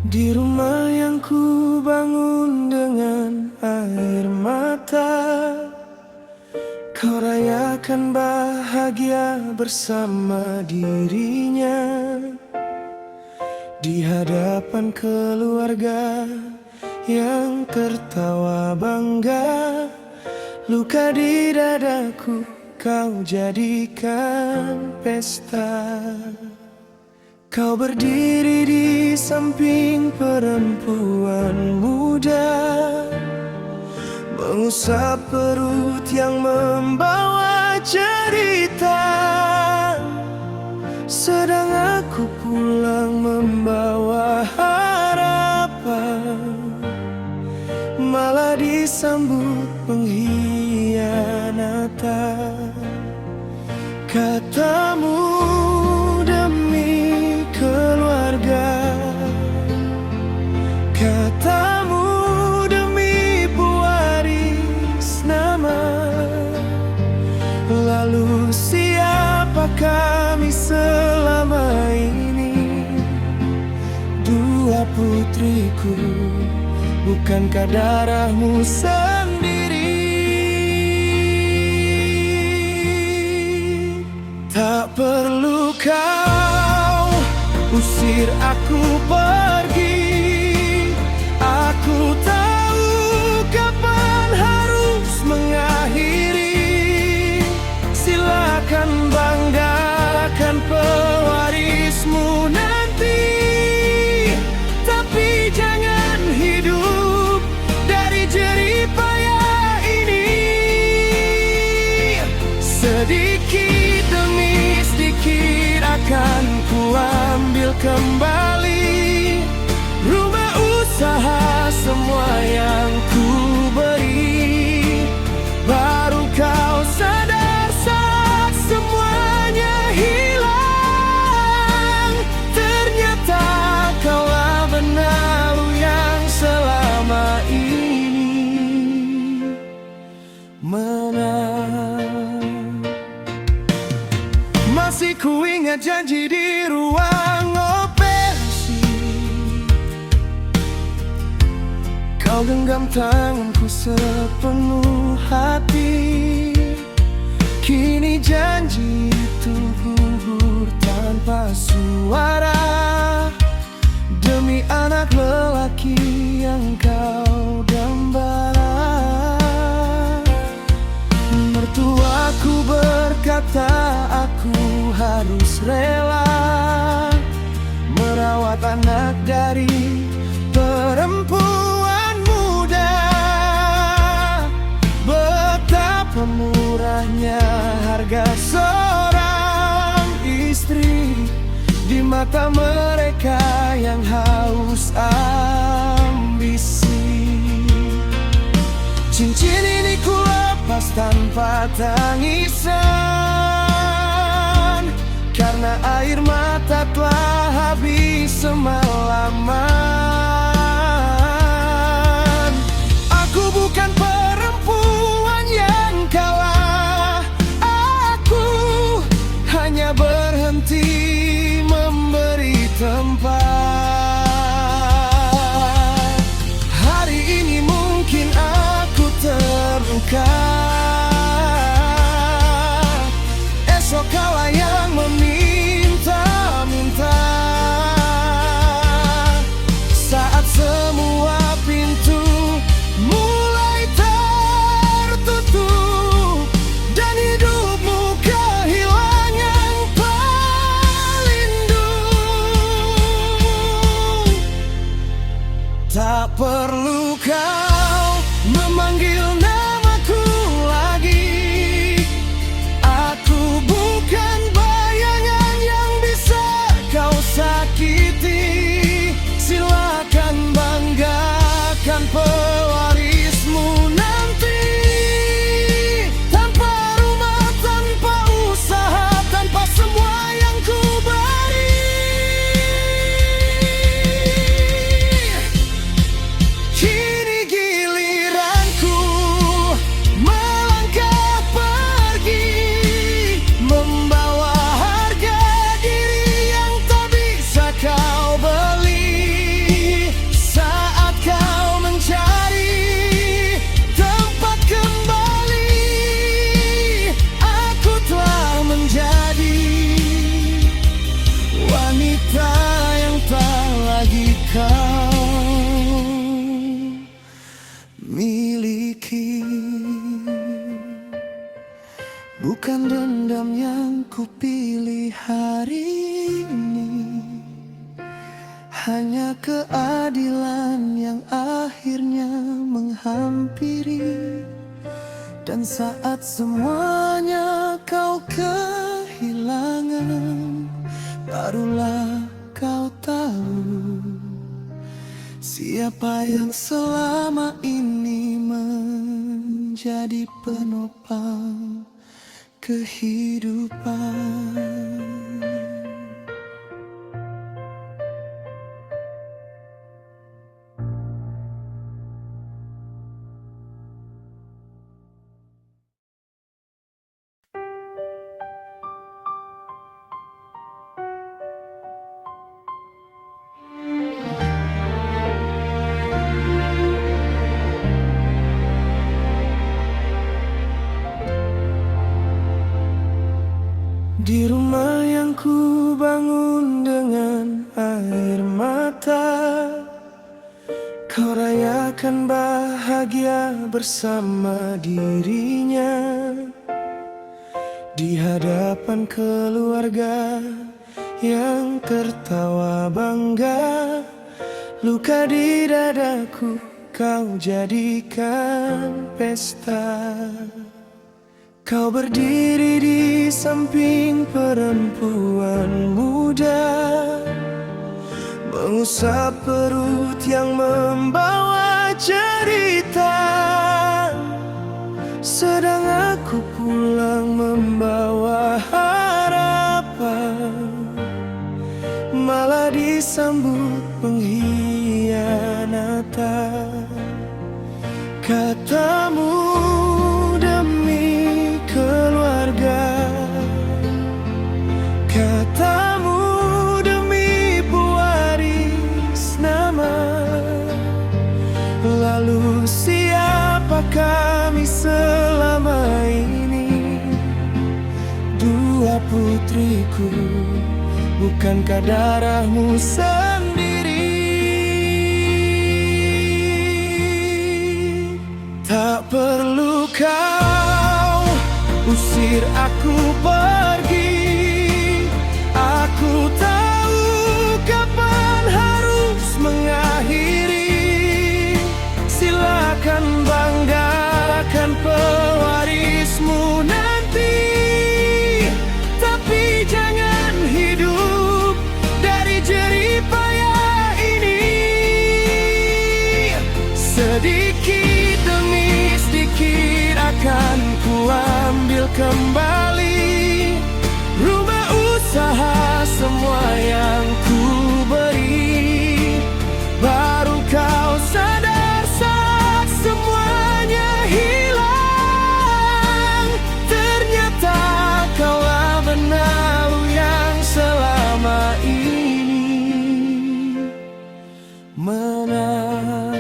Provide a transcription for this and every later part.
Di rumah yang ku bangun dengan air mata, kau rayakan bahagia bersama dirinya. Di hadapan keluarga yang tertawa bangga, luka di dadaku kau jadikan pesta. Kau berdiri di samping perempuan muda, mengusap perut yang membawa cerita. Sedang aku pulang membawa harapan, malah disambut pengkhianatan. Katamu demi keluarga, katamu demi pewaris nama. Lalu siapa kami selama ini? Dua putriku, bukankah darahmu sendiri? Tak perlu kau usir aku pergi, aku tahu kapan harus mengakhiri. Silakan banggakan pewarismu nanti, tapi jangan hidup dari jerih payah ini. Sedikit demi sedikit akan ku ambil kembali rumah usaha, semua yang ku beri. Baru kau sadar saat semuanya hilang, ternyata kaulah benalu yang selama ini menang. Masih ku ingat janji di ruang operasi, kau genggam tanganku sepenuh hati. Kini janji itu gugur tanpa suara, demi anak lelaki yang kau dambara. Mertuaku berkata aku harus rela merawat anak dari perempuan muda. Betapa murahnya harga seorang istri di mata mereka yang haus ambisi. Cincin ini ku lepas tanpa tangisan, karena air mata telah habis semalaman. Aku bukan perempuan yang kalah, aku hanya berhenti memberi tempat. Hari ini mungkin aku terluka, esok kaulah yang meminta-minta. Saat semua pintu mulai tertutup dan hidupmu kehilangan pelindung, tak perlu kau memanggil namaku lagi. Aku bukan bayangan yang bisa kau sakiti. Silakan banggakan pewarismu nanti, tanpa rumah, tanpa usaha, tanpa semua yang ku beri. Kini Hanya keadilan yang akhirnya menghampiri. Dan saat semuanya kau kehilangan, barulah kau tahu siapa yang selama ini menjadi penopang kehidupan. Di rumah yang ku bangun dengan air mata, kau rayakan bahagia bersama dirinya. Di hadapan keluarga yang tertawa bangga, luka di dadaku kau jadikan pesta. Kau berdiri di samping perempuan muda, mengusap perut yang membawa cerita. Sedang aku pulang membawa harapan, malah disambut pengkhianatan. Katamu demi keluarga, katamu demi pewaris nama. Lalu siapa kami selama ini? Dua putriku, bukankah darahmu sendiri? Tak perlu kau usir aku pergi. Aku tahu kapan harus mengakhiri. Silakan banggakan pewarismu nanti, tapi jangan hidup dari jerih payah ini. Sedikit demi sedikit akan kuambil kembali rumah usaha, semua yang ku beri. Baru kau sadar saat semuanya hilang, ternyata kaulah benalu yang selama ini menang.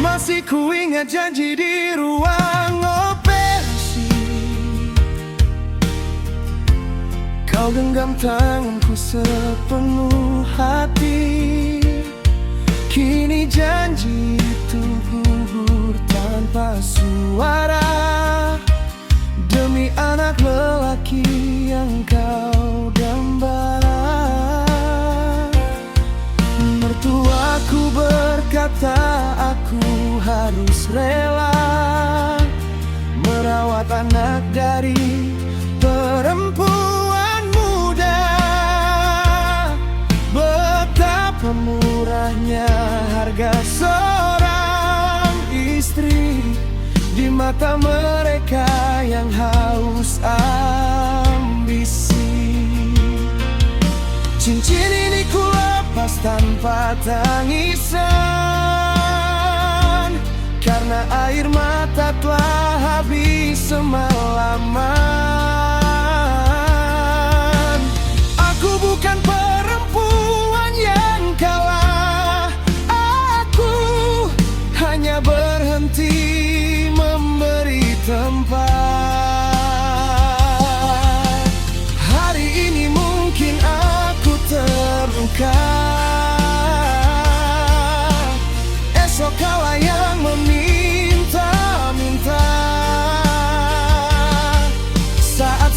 Masih ku ingat janji di ruang operasi, kau genggam tanganku sepenuh hati. Kini janji itu gugur tanpa suara, demi anak lelaki yang kau dambara. Mertuaku berkata aku harus rela merawat anak dari perempuan muda. Betapa murahnya harga seorang istri di mata mereka yang haus ambisi. Cincin ini ku lepas tanpa tangisan, karena air mata telah habis semalaman. Aku bukan perempuan yang kalah, aku hanya berhenti memberi tempat. Hari ini mungkin aku terluka, esok kaulah yang meminta-minta. Saat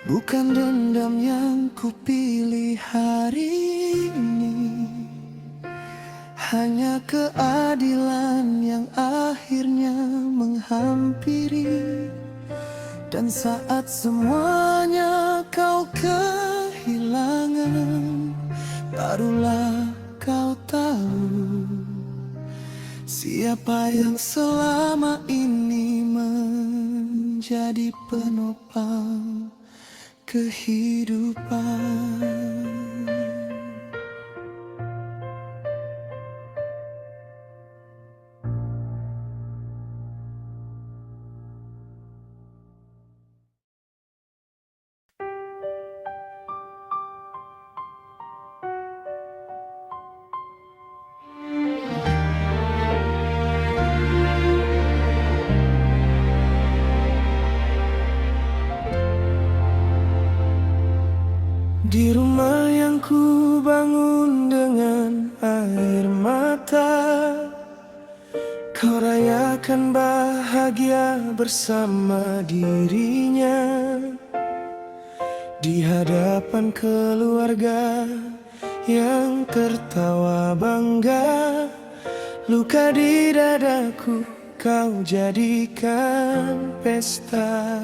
Bukan dendam yang kupilih hari ini, hanya keadilan yang akhirnya menghampiri. Dan saat semuanya kau kehilangan, barulah kau tahu siapa yang selama ini menjadi penopang kehidupan. Di rumah yang ku bangun dengan air mata, kau rayakan bahagia bersama dirinya. Di hadapan keluarga yang tertawa bangga, luka di dadaku kau jadikan pesta.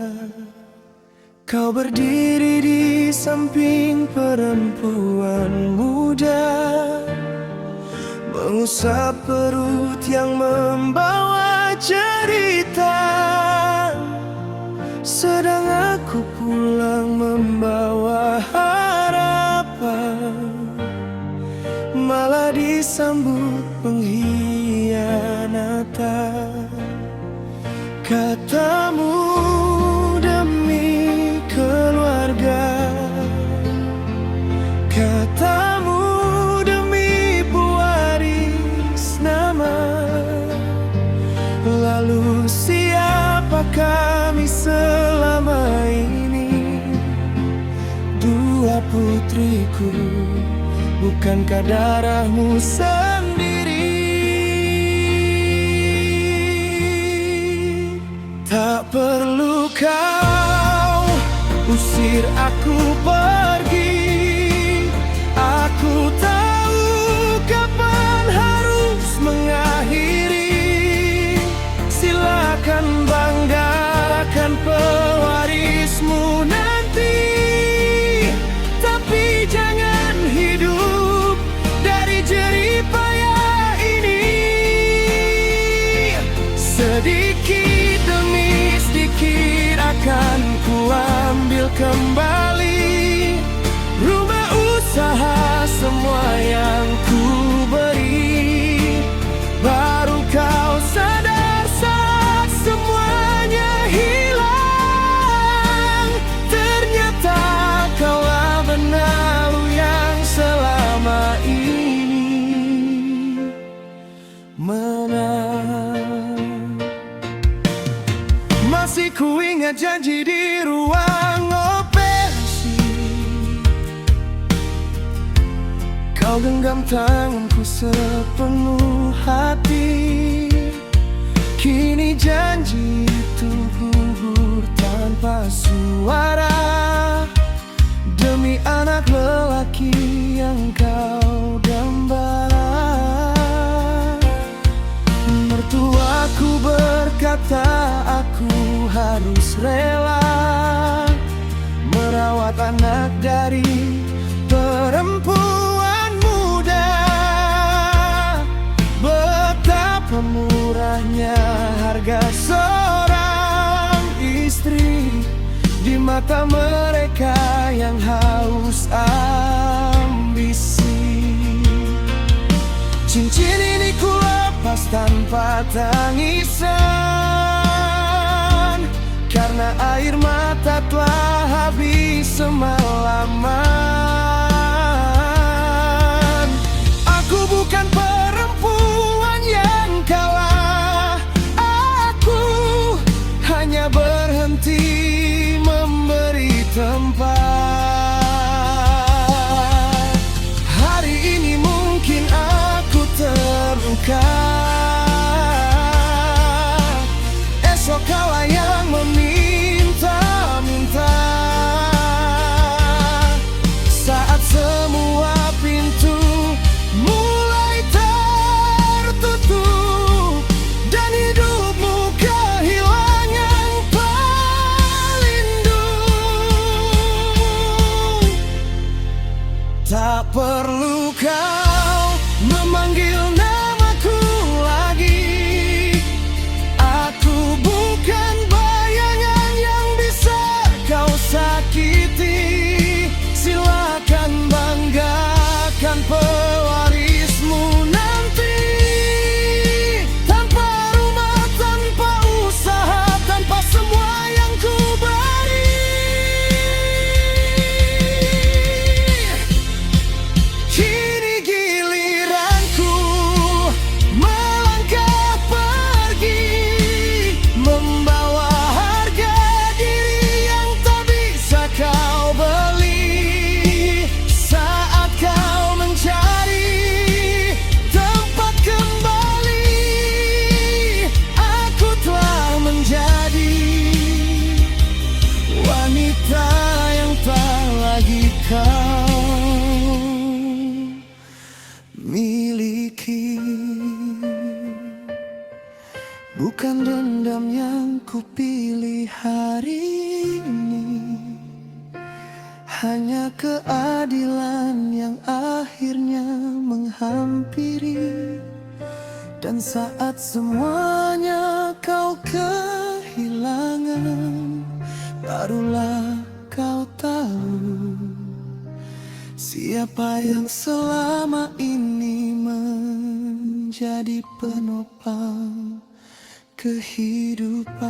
Kau berdiri di samping perempuan muda, mengusap perut yang membawa cerita. Sedang aku pulang membawa harapan, malah disambut pengkhianatan. Katamu demi keluarga, katamu demi pewaris nama. Lalu siapa kami selama ini? Dua putriku, bukankah darahmu sendiri? Tak perlu kau usir aku pergi, aku tahu kapan harus mengakhiri. Silakan banggakan pewarismu nanti, tapi jangan hidup dari jerih payah ini. Sedikit demi sedikit akan ku ambil kembali rumah usaha, semua yang ku beri. Baru kau sadar saat semuanya hilang, ternyata kaulah benalu yang selama ini menang. Masih ku ingat janji di ruang operasi, kau genggam tanganku sepenuh hati. Kini janji itu gugur tanpa suara, demi anak lelaki yang kau dambara. Mertuaku berkata aku harus rela merawat anak dari perempuan muda. Betapa murahnya harga seorang istri di mata mereka yang haus ambisi. Cincin ini ku lepas tanpa tangisan, karena air mata telah habis semalaman. Aku bukan perempuan yang kalah, aku hanya berhenti memberi tempat. Hari ini mungkin aku terluka, esok kaulah yang meminta-minta. pilih hari ini, hanya keadilan yang akhirnya menghampiri. Dan saat semuanya kau kehilangan, barulah kau tahu siapa yang selama ini menjadi penopang kehidupan.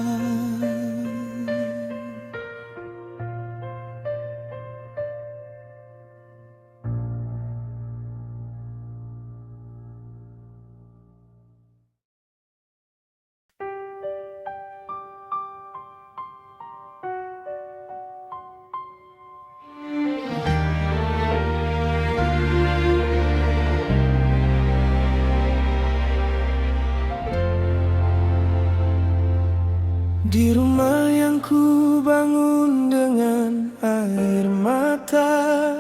Di rumah yang ku bangun dengan air mata,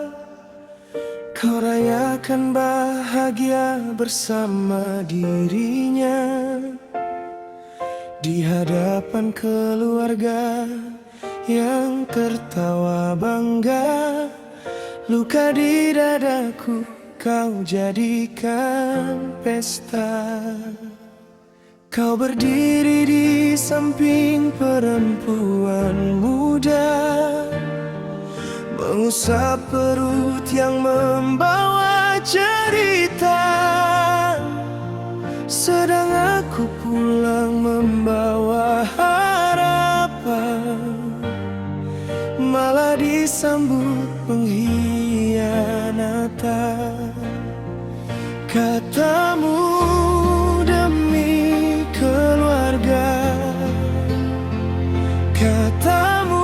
kau rayakan bahagia bersama dirinya. Di hadapan keluarga yang tertawa bangga, luka di dadaku kau jadikan pesta. Kau berdiri di samping perempuan muda, mengusap perut yang membawa cerita. Sedang aku pulang membawa harapan, malah disambut pengkhianatan. Katamu demi keluarga, katamu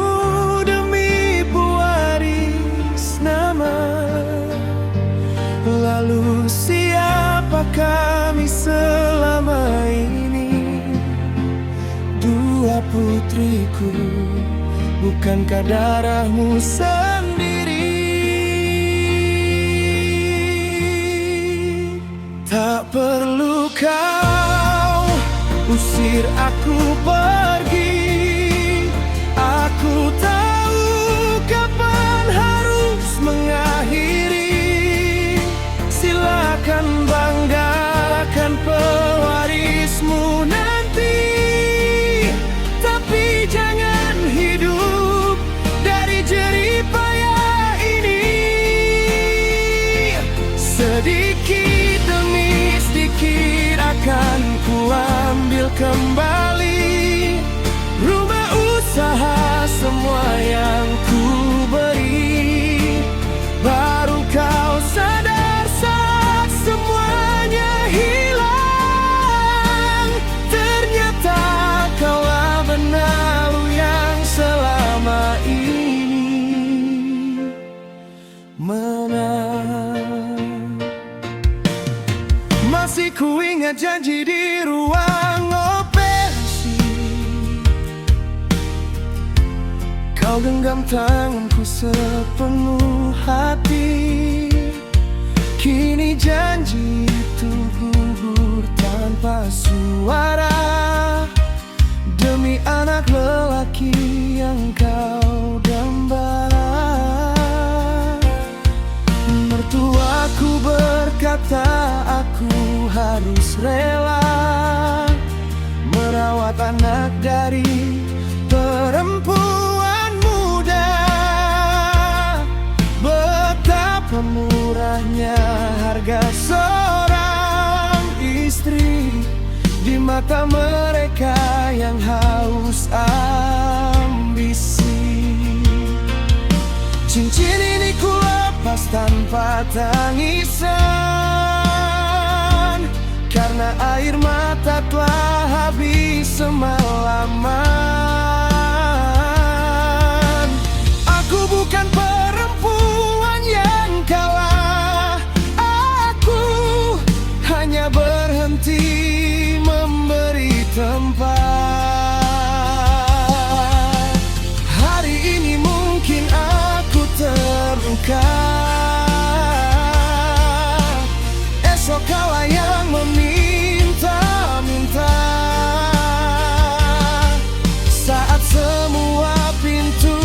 demi pewaris nama. Lalu siapa kami selama ini? Dua putriku, bukankah darahmu sendiri? Tak perlu kau usir aku pergi, aku tahu kapan harus mengakhiri. Silakan banggakan pewarismu nanti, tapi jangan hidup dari jerih payah ini. Sedikit demi sedikit akan kuambil kembali rumah usaha, semua yang ku beri. Baru kau sadar saat semuanya hilang, ternyata kaulah benar yang selama ini menang. Masih ku ingat janji di ruang operasi, kau genggam tanganku sepenuh hati. Kini janji itu gugur tanpa suara, demi anak lelaki yang kau dambara. Mertuaku berkata aku harus rela merawat anak dari perempuan muda. Betapa murahnya harga seorang istri di mata mereka yang haus ambisi. Cincin ini ku lepas tanpa tangisan, karena air mata telah habis semalaman. Aku bukan perempuan yang kalah, aku hanya berhenti memberi tempat. Hari ini mungkin aku terluka, esok kaulah yang meminta-minta. Saat saat semua pintu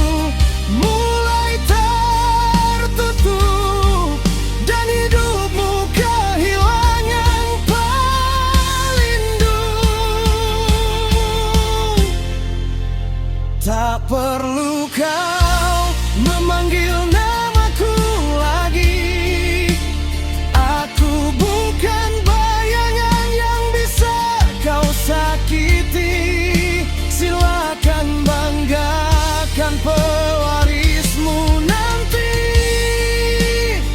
mulai tertutup dan hidupmu kehilangan pelindung. Tak perlu kau memanggil namaku lagi. Aku bukan bayangan yang bisa kau sakiti. Silakan banggakan pewarismu nanti.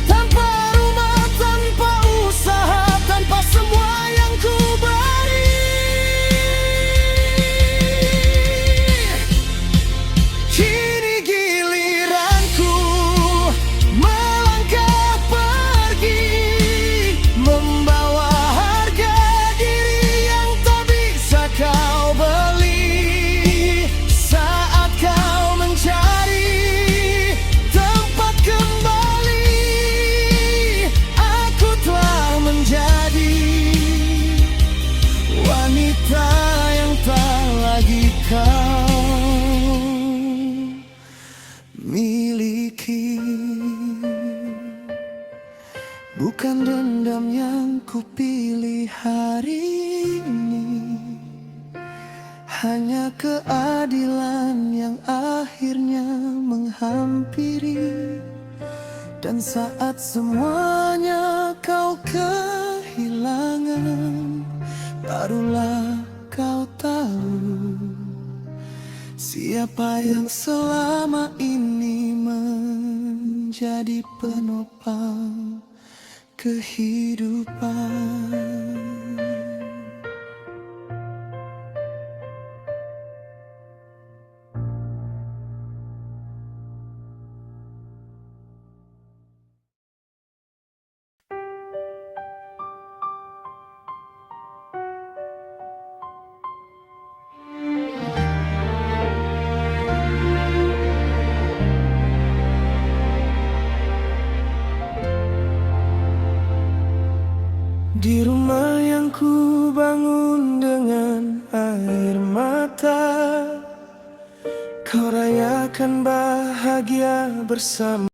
Tanpa rumah, tanpa usaha, tanpa semua yang ku beri. Kini giliranku melangkah pergi, membawa harga diri yang tak bisa kau beli. Saat kau mencari tempat kembali, aku telah menjadi wanita yang tak lagi kau miliki. Bukan dendam yang kupilih hari ini, hanya keadilan yang akhirnya menghampiri. Dan saat semuanya kau kehilangan, barulah kau tahu siapa yang selama ini menjadi penopang kehidupan. Di rumah yang ku bangun dengan air mata, kau rayakan bahagia bersama.